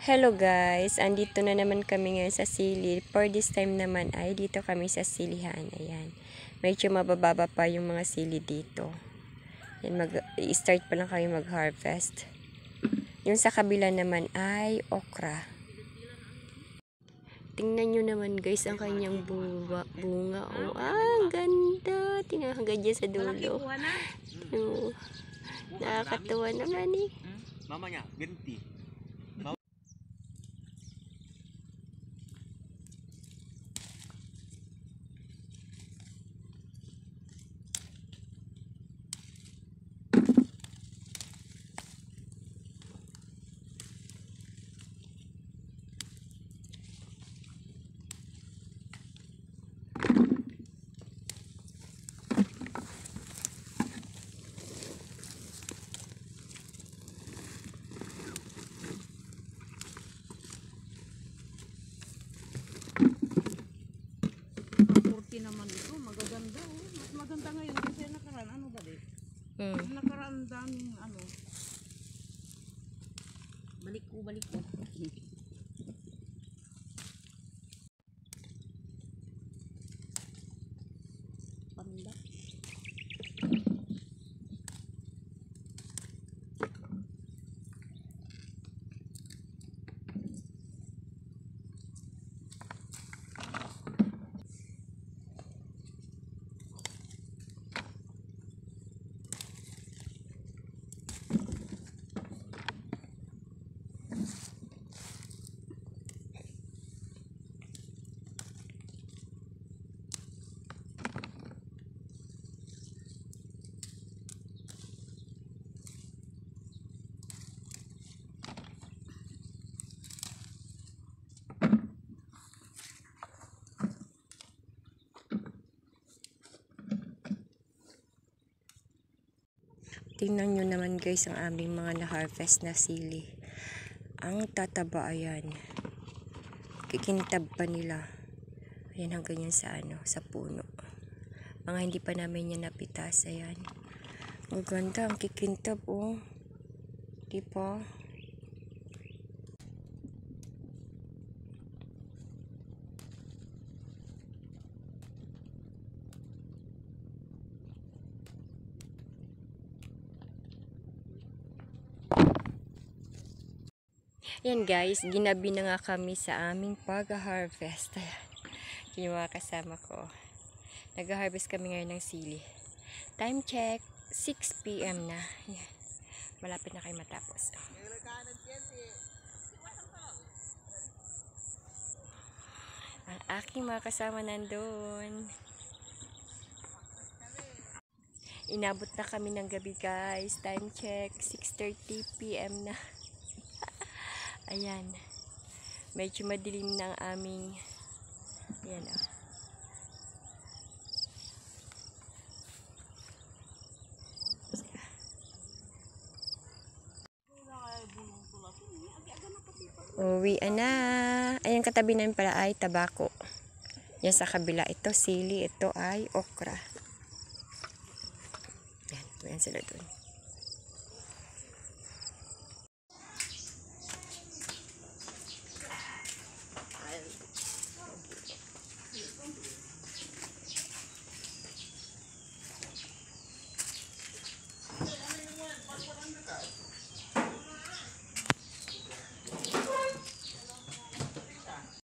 Hello guys, andito na naman kami ngayon sa sili. For this time naman ay dito kami sa silihan. Ayan. Medyo mabababa pa yung mga sili dito. Ayan, start pa lang kami mag-harvest. Yung sa kabila naman ay okra. Tingnan nyo naman guys ang kanyang bunga. Oh, ganda. Tingnan hanggang dyan sa dulo. Oh, nakakatuwa naman eh. Mamanya, ganti. Naman ito, magaganda oh. Mas maganda ngayon kasi nakaraan, ano ba di? Nakaraan daming ano. Balik ko. Panda. Tingnan nyo naman guys ang aming mga na-harvest na sili. Ang tataba, ayan. Kikintab pa nila. Ayan hanggang yan sa sa puno. Mga hindi pa namin yan napitas, ayan. Ang ganda, ang kikintab oh. Diba? Yan guys, ginabi na nga kami sa aming pag-harvest. Yung mga kasama ko. Nag-harvest kami ngayon ng sili. Time check, 6 PM na. Yan. Malapit na kayo matapos. Ang aking mga kasama nandun. Inabot na kami ng gabi guys. Time check, 6:30 PM na. Ayan. Medyo madilim na ang aming ayan oh. Uwian na. Ayan katabi namin pala ay tabako. Yan sa kabila ito sili, ito ay okra. Ayan sila dun.